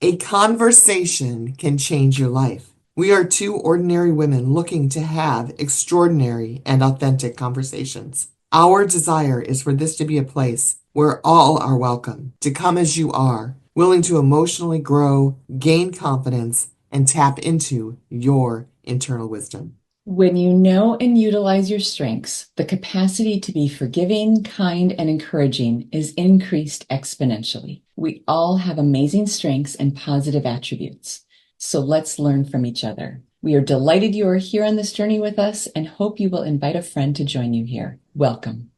A conversation can change your life. We are two ordinary women looking to have extraordinary and authentic conversations. Our desire is for this to be a place where all are welcome, to come as you are, willing to emotionally grow, gain confidence, and tap into your internal wisdom. When you know and utilize your strengths, the capacity to be forgiving, kind, and encouraging is increased exponentially. We all have amazing strengths and positive attributes. So let's learn from each other. We are delighted you are here on this journey with us and hope you will invite a friend to join you here. Welcome.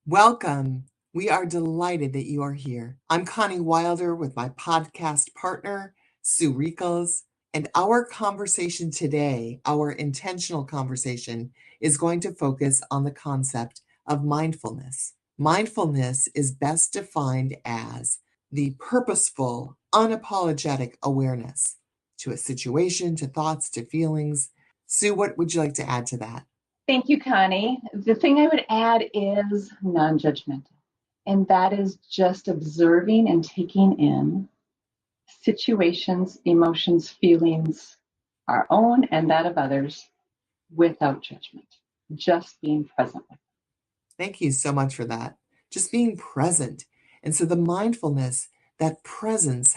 Welcome. We are delighted that you are here. I'm Connie Wilder with my podcast partner, Sue Rickles, and our conversation today, our intentional conversation, is going to focus on the concept of mindfulness. Mindfulness is best defined as the purposeful, unapologetic awareness to a situation, to thoughts, to feelings. Sue, what would you like to add to that? Thank you, Connie. The thing I would add is non-judgmental, and that is just observing and taking in situations, emotions, feelings, our own and that of others, without judgment, just being present with. Thank you so much for that. Just being present. And so the mindfulness, that presence,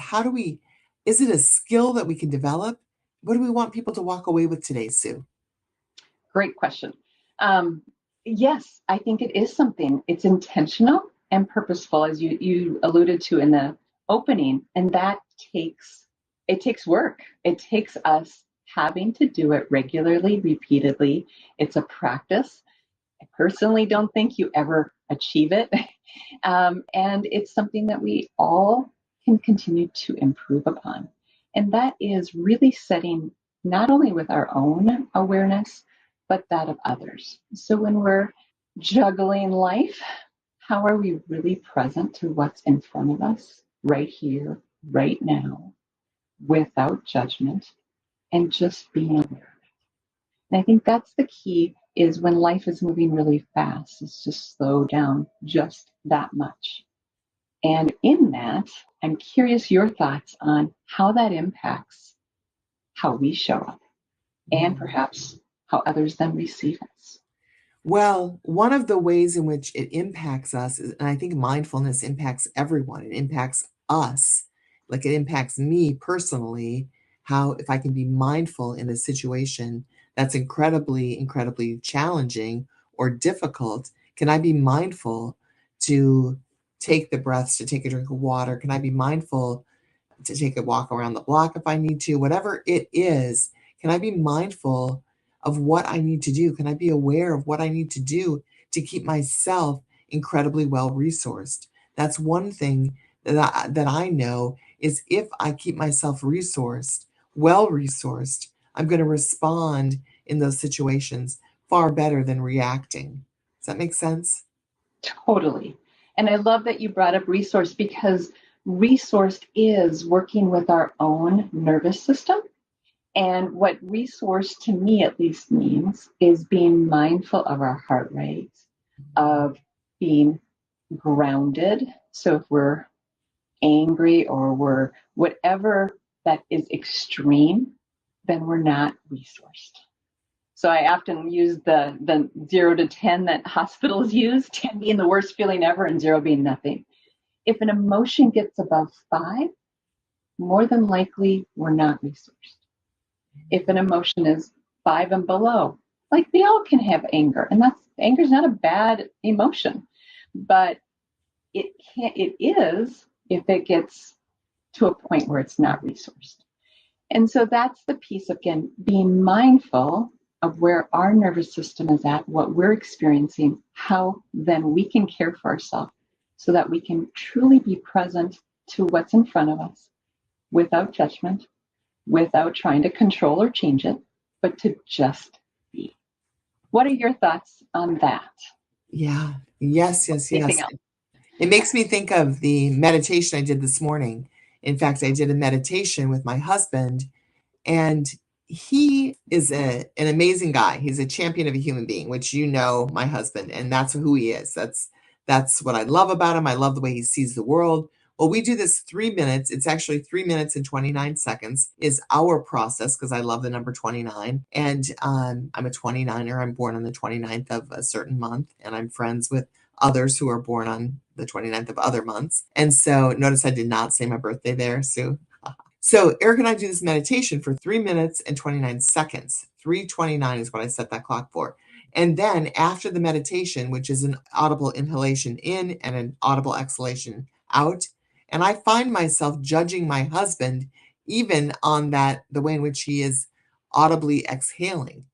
is it a skill that we can develop? What do we want people to walk away with today, Sue? Great question. Yes, I think it is something. It's intentional and purposeful, as you alluded to in the opening, and that takes work. It takes us having to do it regularly, repeatedly. It's a practice. I personally don't think you ever achieve it. And it's something that we all can continue to improve upon. And that is really setting not only with our own awareness, but that of others. So when we're juggling life, how are we really present to what's in front of us right here, right now, without judgment, and just being aware of it? And I think that's the key, is when life is moving really fast, is just slow down just that much. And in that, I'm curious your thoughts on how that impacts how we show up and perhaps how others then receive us. Well, one of the ways in which it impacts us is, and I think mindfulness impacts everyone, it impacts us, like it impacts me personally, how if I can be mindful in a situation that's incredibly, incredibly challenging or difficult, can I be mindful to take the breaths, to take a drink of water? Can I be mindful to take a walk around the block if I need to? Whatever it is, can I be mindful of what I need to do? Can I be aware of what I need to do to keep myself incredibly well resourced? That's one thing that I know is if I keep myself resourced, well resourced, I'm going to respond in those situations far better than reacting. Does that make sense? Totally. And I love that you brought up resource, because resourced is working with our own nervous system. And what resource to me at least means is being mindful of our heart rate, of being grounded. So if we're angry or we're whatever that is extreme, then we're not resourced. So I often use the 0 to 10 that hospitals use, 10 being the worst feeling ever and 0 being nothing. If an emotion gets above 5, more than likely we're not resourced. If an emotion is 5 and below, like we all can have anger, and anger is not a bad emotion, but it is if it gets to a point where it's not resourced. And so that's the piece of, again, being mindful of where our nervous system is at, what we're experiencing, how then we can care for ourselves so that we can truly be present to what's in front of us without judgment, without trying to control or change it, but to just be. What are your thoughts on that? Yeah. Yes, yes, Anything yes. else? It makes me think of the meditation I did this morning. In fact, I did a meditation with my husband, and he is an amazing guy. He's a champion of a human being, which you know, my husband, and that's who he is. That's what I love about him. I love the way he sees the world. Well, we do this 3 minutes. It's actually 3 minutes and 29 seconds is our process because I love the number 29. And I'm a 29er. I'm born on the 29th of a certain month, and I'm friends with others who are born on the 29th of other months. And so notice I did not say my birthday there, Sue. So Eric and I do this meditation for 3 minutes and 29 seconds. 3:29 is what I set that clock for. And then after the meditation, which is an audible inhalation in and an audible exhalation out, and I find myself judging my husband even on the way in which he is audibly exhaling.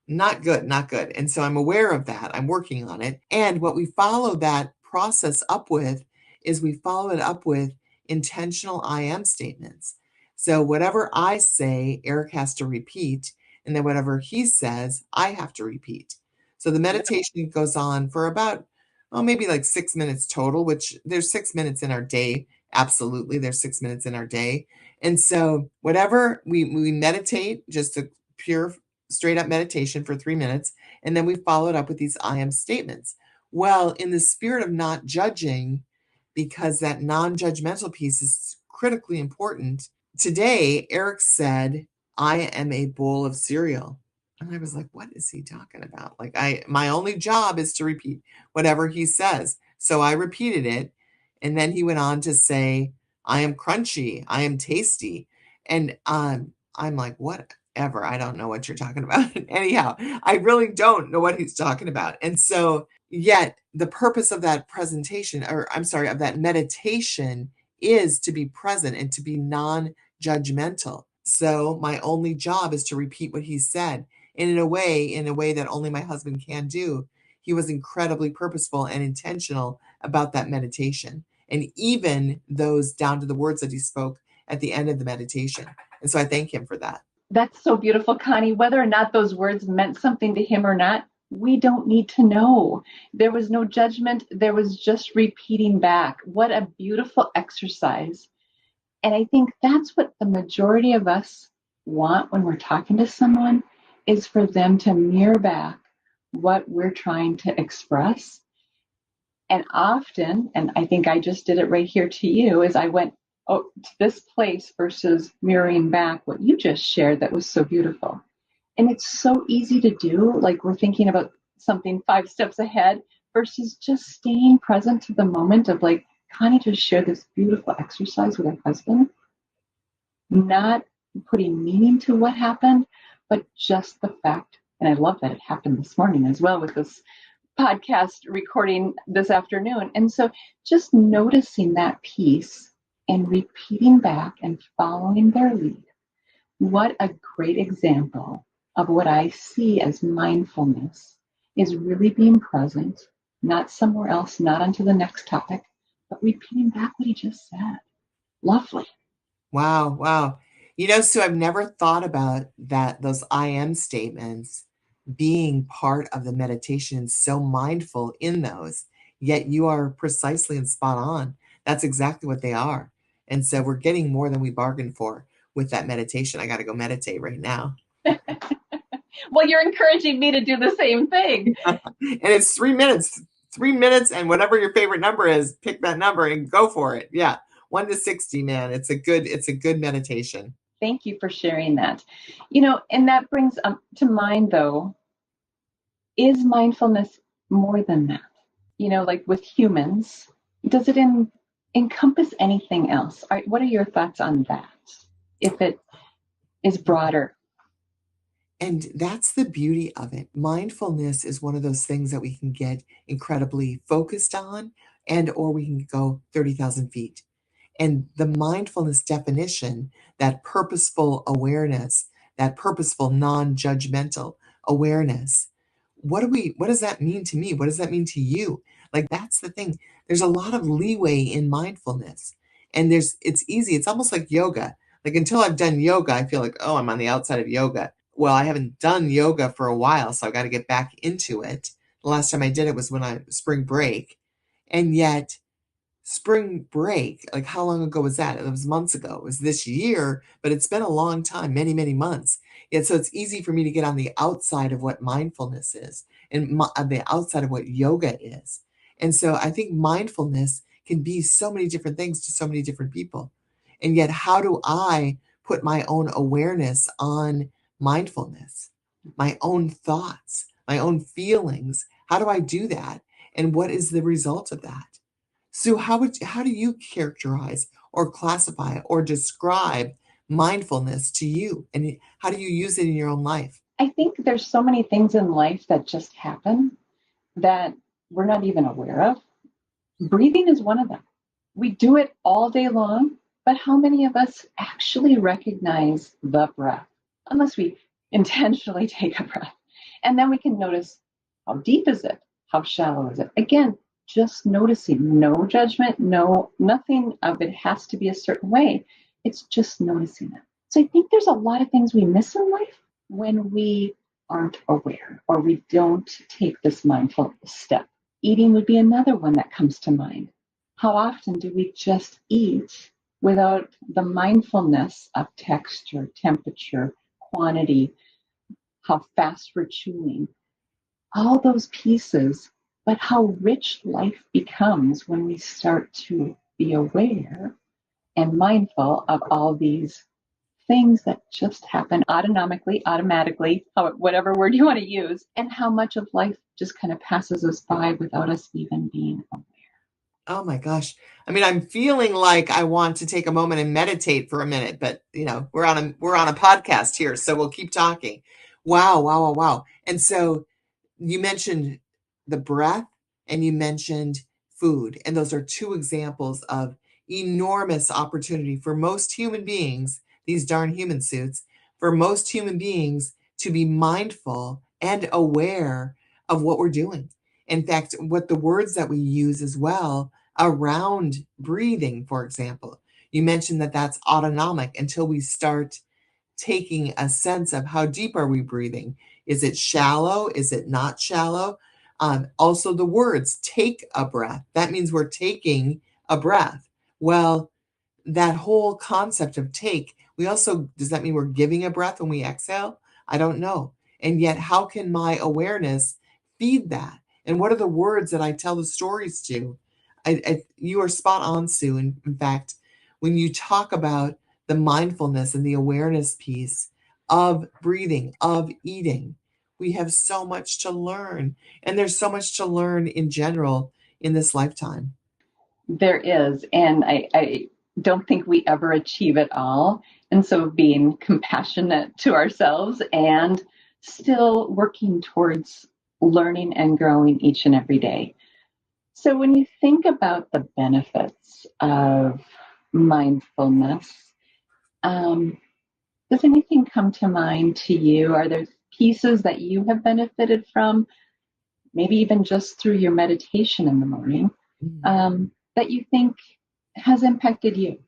Not good, not good. And so I'm aware of that. I'm working on it. And what we follow that process up with is we follow it up with intentional I am statements. So whatever I say, Eric has to repeat. And then whatever he says, I have to repeat. So the meditation goes on for about, maybe like 6 minutes total, which there's 6 minutes in our day. Absolutely. There's 6 minutes in our day. And so whatever we meditate, just a pure straight up meditation for 3 minutes, and then we followed up with these I am statements. Well, in the spirit of not judging, because that non judgmental piece is critically important, today Eric said, I am a bowl of cereal. And I was like, what is he talking about? Like, my only job is to repeat whatever he says. So I repeated it. And then he went on to say, I am crunchy, I am tasty. And I'm like, whatever. I don't know what you're talking about. Anyhow, I really don't know what he's talking about. And so, yet the purpose of that presentation, or I'm sorry, of that meditation is to be present and to be non judgmental. So my only job is to repeat what he said. And in a way that only my husband can do, he was incredibly purposeful and intentional about that meditation. And even those down to the words that he spoke at the end of the meditation. And so I thank him for that. That's so beautiful, Connie. Whether or not those words meant something to him or not, we don't need to know. There was no judgment. There was just repeating back. What a beautiful exercise. And I think that's what the majority of us want when we're talking to someone, is for them to mirror back what we're trying to express. And often, and I think I just did it right here to you, is I went to this place versus mirroring back what you just shared that was so beautiful. And it's so easy to do, like we're thinking about something 5 steps ahead versus just staying present to the moment of, like, Connie just shared this beautiful exercise with her husband, not putting meaning to what happened, but just the fact, and I love that it happened this morning as well with this podcast recording this afternoon. And so just noticing that piece and repeating back and following their lead. What a great example of what I see as mindfulness, is really being present, not somewhere else, not onto the next topic, but repeating back what he just said. Lovely. Wow, wow. Sue, I've never thought about those I am statements being part of the meditation, so mindful in those, yet you are precisely and spot on. That's exactly what they are. And so we're getting more than we bargained for with that meditation. I got to go meditate right now. Well, you're encouraging me to do the same thing. And it's 3 minutes. 3 minutes, and whatever your favorite number is, pick that number and go for it. Yeah. 1 to 60, man. It's a good meditation. Thank you for sharing that. And that brings to mind, though, is mindfulness more than that? Like with humans, does it encompass anything else? What are your thoughts on that, if it is broader? And that's the beauty of it. Mindfulness is one of those things that we can get incredibly focused on, or we can go 30,000 feet. And the mindfulness definition, that purposeful awareness, that purposeful non-judgmental awareness, what does that mean to me? What does that mean to you? Like, that's the thing. There's a lot of leeway in mindfulness. And it's easy. It's almost like yoga. Like, until I've done yoga, I feel like, oh, I'm on the outside of yoga. Well, I haven't done yoga for a while, so I've got to get back into it. The last time I did it was spring break. And yet, spring break, like, how long ago was that? It was months ago. It was this year, but it's been a long time, many, many months. And so it's easy for me to get on the outside of what mindfulness is and on the outside of what yoga is. And so I think mindfulness can be so many different things to so many different people. And yet, how do I put my own awareness on mindfulness, my own thoughts, my own feelings? How do I do that? And what is the result of that? Sue, how do you characterize or classify or describe mindfulness to you? And how do you use it in your own life? I think there's so many things in life that just happen that we're not even aware of. Breathing is one of them. We do it all day long, but how many of us actually recognize the breath? Unless we intentionally take a breath. And then we can notice, how deep is it? How shallow is it? Again, just noticing, no judgment, nothing of it has to be a certain way. It's just noticing it. So I think there's a lot of things we miss in life when we aren't aware or we don't take this mindful step. Eating would be another one that comes to mind. How often do we just eat without the mindfulness of texture, temperature, quantity, how fast we're chewing, all those pieces, but how rich life becomes when we start to be aware and mindful of all these things that just happen automatically, whatever word you want to use, and how much of life just kind of passes us by without us even being aware. Oh my gosh. I mean, I'm feeling like I want to take a moment and meditate for a minute, but we're on a podcast here, so we'll keep talking. Wow, wow, wow, wow. And so you mentioned the breath and you mentioned food, and those are two examples of enormous opportunity for most human beings, these darn human suits, for most human beings to be mindful and aware of what we're doing. In fact, what the words that we use as well around breathing, for example, you mentioned that that's autonomic until we start taking a sense of how deep are we breathing. Is it shallow? Is it not shallow? Also, the words take a breath. That means we're taking a breath. Well, that whole concept of take, does that mean we're giving a breath when we exhale? I don't know. And yet, how can my awareness feed that? And what are the words that I tell the stories to? You are spot on, Sue. In fact, when you talk about the mindfulness and the awareness piece of breathing, of eating, we have so much to learn. And there's so much to learn in general in this lifetime. There is, and I don't think we ever achieve it all. And so being compassionate to ourselves and still working towards learning and growing each and every day. So when you think about the benefits of mindfulness, does anything come to mind to you? Are there pieces that you have benefited from, maybe even just through your meditation in the morning, that you think has impacted you?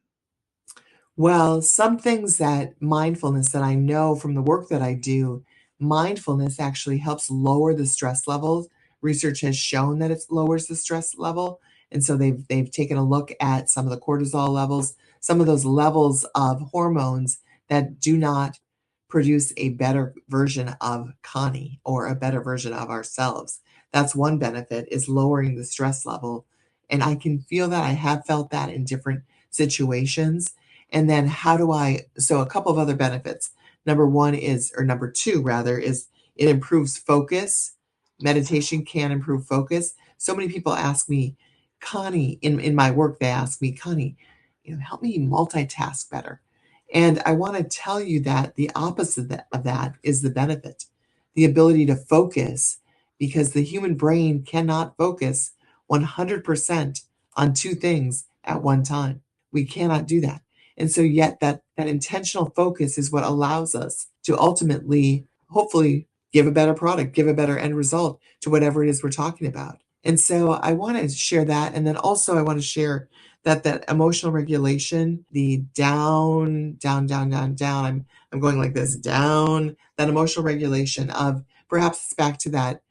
Well, some things that mindfulness that I know from the work that I do, mindfulness actually helps lower the stress levels. Research has shown that it lowers the stress level. And so they've taken a look at some of the cortisol levels, some of those levels of hormones that do not produce a better version of Connie or a better version of ourselves. That's one benefit, is lowering the stress level. And I can feel that. I have felt that in different situations. And then so a couple of other benefits. Number two rather, is it improves focus. Meditation can improve focus. So many people ask me, Connie, in my work, they ask me, Connie, help me multitask better. And I want to tell you that the opposite of that is the benefit, the ability to focus, because the human brain cannot focus 100% on two things at one time. We cannot do that. And so yet that intentional focus is what allows us to ultimately, hopefully, give a better product, give a better end result to whatever it is we're talking about. And so I want to share that. And then also I want to share that emotional regulation, the down, down, down, down, down. I'm going like this, down, that emotional regulation of, perhaps it's back to that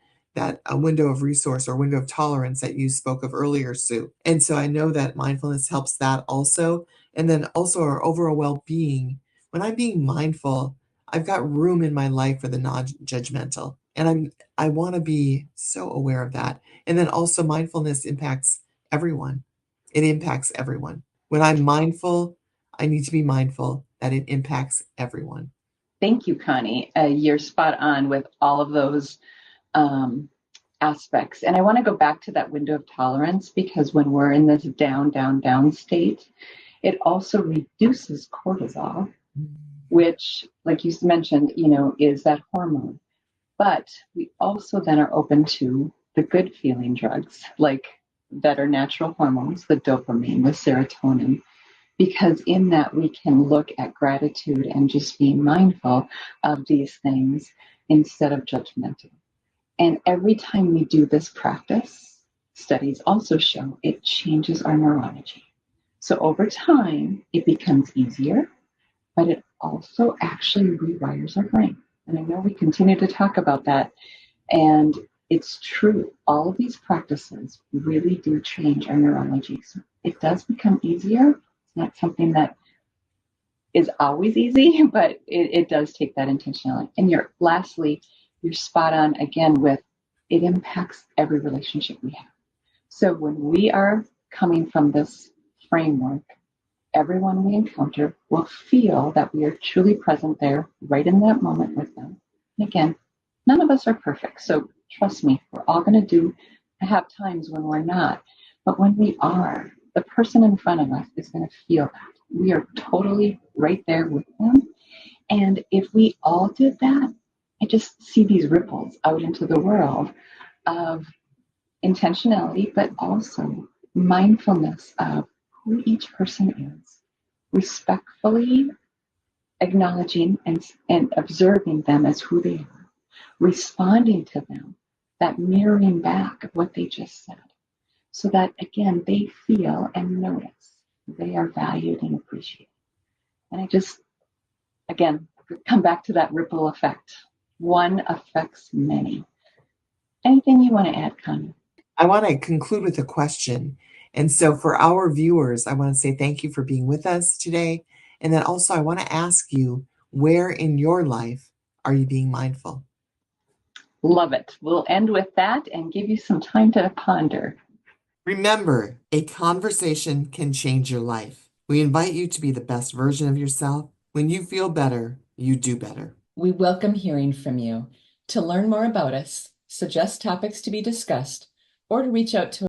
a window of resource or window of tolerance that you spoke of earlier, Sue. And so I know that mindfulness helps that also. And then also our overall well-being. When I'm being mindful, I've got room in my life for the non-judgmental. And I want to be so aware of that. And then also mindfulness impacts everyone. It impacts everyone. When I'm mindful, I need to be mindful that it impacts everyone. Thank you, Connie. You're spot on with all of those aspects. And I want to go back to that window of tolerance, because when we're in this down, down, down state, it also reduces cortisol, which, like you mentioned, is that hormone. But we also then are open to the good feeling drugs, like that are natural hormones, the dopamine, the serotonin, because in that we can look at gratitude and just being mindful of these things instead of judgmental. And every time we do this practice, studies also show it changes our neurology. So over time, it becomes easier, but it also actually rewires our brain. And I know we continue to talk about that. And it's true. All of these practices really do change our neurology. So it does become easier. It's not something that is always easy, but it does take that intentionality. And lastly, you're spot on again with it impacts every relationship we have. So when we are coming from this framework, everyone we encounter will feel that we are truly present there, right in that moment with them. And again, none of us are perfect. So trust me, we're all going to have times when we're not. But when we are, the person in front of us is going to feel that. We are totally right there with them. And if we all did that, I just see these ripples out into the world of intentionality, but also mindfulness of who each person is, respectfully acknowledging and observing them as who they are, responding to them, that mirroring back of what they just said, so that again they feel and notice they are valued and appreciated. And I just, again, come back to that ripple effect. One affects many. Anything you want to add, Connie? I want to conclude with a question. And so for our viewers, I want to say thank you for being with us today. And then also, I want to ask you, where in your life are you being mindful? Love it. We'll end with that and give you some time to ponder. Remember, a conversation can change your life. We invite you to be the best version of yourself. When you feel better, you do better. We welcome hearing from you. To learn more about us, suggest topics to be discussed, or to reach out to